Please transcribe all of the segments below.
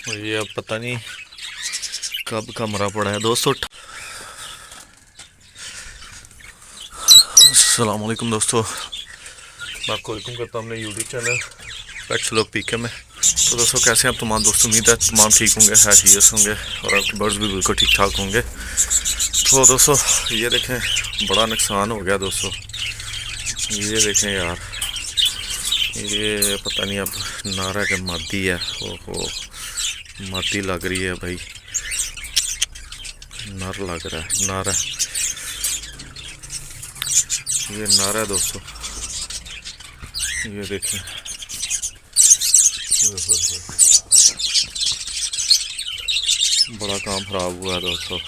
और ये अब पता नहीं कब का मरा पड़ा है दोस्तों। अस्सलाम वालेकुम दोस्तों, मैं आपको वेलकम करता हूँ अपने यूट्यूब चैनल पेट्स व्लॉग पीके में। तो दोस्तों कैसे हैं आप तमाम दोस्तों, उम्मीद है तमाम ठीक होंगे, हैसियस होंगे और आपके बर्ड्स भी बिल्कुल ठीक ठाक होंगे। तो दोस्तों ये देखें, बड़ा नुकसान हो गया दोस्तों। ये देखें यार, ये पता नहीं अब नारा के मादी है। ओहो, मादी लग रही है भाई, नर लग रहा है, नर है ये, नर है दोस्तों। ये देखें, बड़ा काम खराब हुआ है दोस्तों।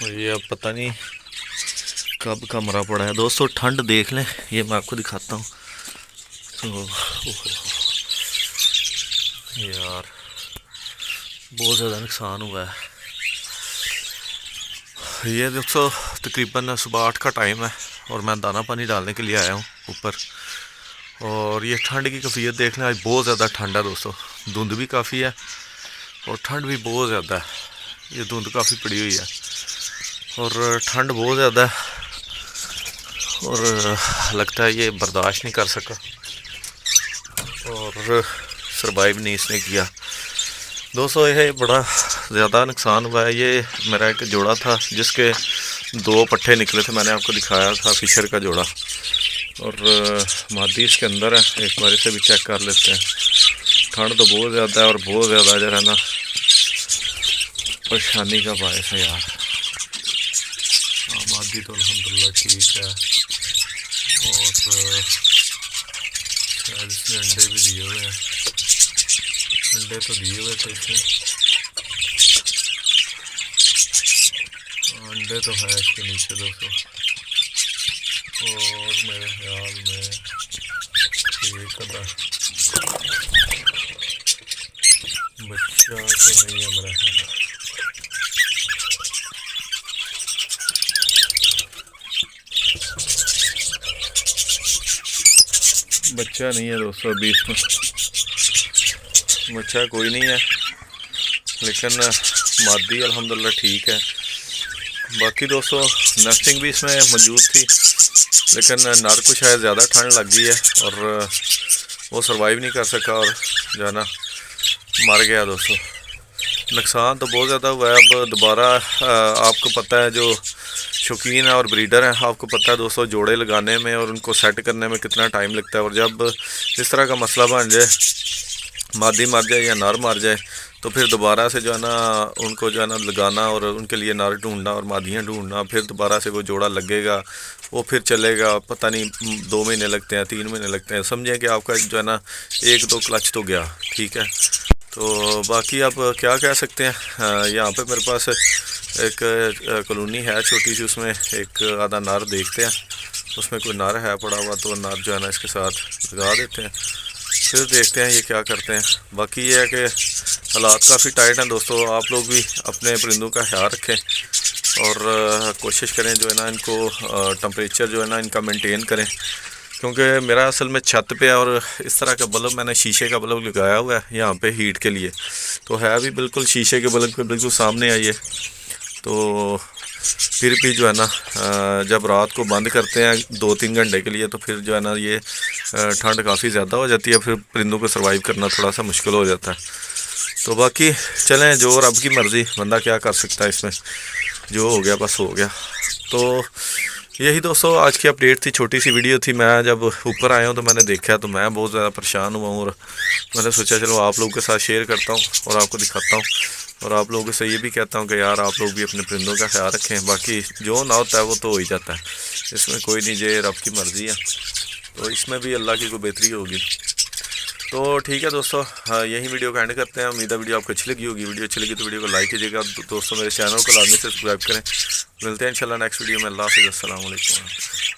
और ये अब पता नहीं कब का मरा पड़ा है दोस्तों। ठंड देख लें, ये मैं आपको दिखाता हूँ। तो यार बहुत ज़्यादा नुकसान हुआ है। ये दोस्तों तकरीबन सुबह 8 का टाइम है और मैं दाना पानी डालने के लिए आया हूँ ऊपर। और ये ठंड की कैफियत देख लें, आज बहुत ज़्यादा ठंड है दोस्तों। धुंध भी काफ़ी है और ठंड भी बहुत ज़्यादा है। ये धुंध काफ़ी पड़ी हुई है और ठंड बहुत ज़्यादा है और लगता है ये बर्दाश्त नहीं कर सका और सरवाइव नहीं इसने किया दोस्तों। ये बड़ा ज़्यादा नुकसान हुआ है। ये मेरा एक जोड़ा था जिसके 2 पट्ठे निकले थे, मैंने आपको दिखाया था, फिशर का जोड़ा। और मादी इसके अंदर है, एक बार इसे भी चेक कर लेते हैं। ठंड तो बहुत ज़्यादा है और बहुत ज़्यादा जो है ना परेशानी का बायस है यार। मादी तो अल्हम्दुलिल्लाह ठीक है और शायद इसने अंडे भी दिए हुए हैं। अंडे तो दिए हुए थे इसने, अंडे तो है इसके नीचे दोस्तों। और मेरे ख्याल में एक अदा बच्चा तो नहीं है मेरा ख्याल। बच्चा नहीं है दोस्तों अभी इसमें, बच्चा कोई नहीं है, लेकिन मादी अल्हम्दुलिल्लाह ठीक है। बाकी दोस्तों नस्टिंग भी इसमें मौजूद थी, लेकिन नर को शायद ज़्यादा ठंड लग गई है और वो सरवाइव नहीं कर सका और जो है ना मर गया दोस्तों। नुकसान तो बहुत ज़्यादा हुआ है। अब दोबारा आपको पता है, जो शौकीन है और ब्रीडर हैं, आपको पता है दोस्तों, जोड़े लगाने में और उनको सेट करने में कितना टाइम लगता है। और जब इस तरह का मसला बन जाए, मादी मर जाए या नर मर जाए, तो फिर दोबारा से जो है ना उनको जो है ना लगाना और उनके लिए नर ढूंढना और मादियाँ ढूंढना, फिर दोबारा से वो जोड़ा लगेगा, वो फिर चलेगा। पता नहीं 2 महीने लगते हैं, 3 महीने लगते हैं। समझें कि आपका जो है ना 1-2 क्लच तो गया, ठीक है। तो बाकी आप क्या कह सकते हैं। यहाँ पे मेरे पास एक कॉलोनी है छोटी सी, उसमें एक आधा नर देखते हैं, उसमें कोई नर है पड़ा हुआ तो नर जो है ना इसके साथ लगा देते हैं, फिर देखते हैं ये क्या करते हैं। बाकी ये है कि हालात काफ़ी टाइट हैं दोस्तों। आप लोग भी अपने परिंदों का ख्याल रखें और कोशिश करें जो है ना इनको टेम्परेचर जो है ना इनका मेंटेन करें, क्योंकि मेरा असल में छत पे है और इस तरह का बल्ब मैंने शीशे का बल्ब लगाया हुआ है यहाँ पे हीट के लिए, तो है भी बिल्कुल शीशे के बल्ब के बिल्कुल सामने आई है। तो फिर भी जो है ना जब रात को बंद करते हैं 2-3 घंटे के लिए, तो फिर जो है ना ये ठंड काफ़ी ज़्यादा हो जाती है, फिर परिंदों को सर्वाइव करना थोड़ा सा मुश्किल हो जाता है। तो बाकी चलें, जो रब की मर्ज़ी, बंदा क्या कर सकता है इसमें, जो हो गया बस हो गया। तो यही दोस्तों आज की अपडेट थी, छोटी सी वीडियो थी। मैं जब ऊपर आया हूँ तो मैंने देखा तो मैं बहुत ज़्यादा परेशान हुआ हूँ और मैंने सोचा चलो आप लोगों के साथ शेयर करता हूँ और आपको दिखाता हूँ और आप लोगों से ये भी कहता हूँ कि यार आप लोग भी अपने परिंदों का ख्याल रखें। बाकी जो ना होता है वो तो हो ही जाता है, इसमें कोई नहीं, जे रब की मर्ज़ी है, तो इसमें भी अल्लाह की कोई बेहतरी होगी। तो ठीक है दोस्तों, हाँ यही वीडियो का एंड करते हैं। उम्मीद है वीडियो आपको अच्छी लगी होगी। वीडियो अच्छी लगी तो वीडियो को लाइक कीजिएगा दोस्तों, मेरे चैनल को लाजमी से सब्सक्राइब करें। मिलते हैं इंशाल्लाह नेक्स्ट वीडियो में। अल्लाह हाफ़िज़, अस्सलाम वालेकुम।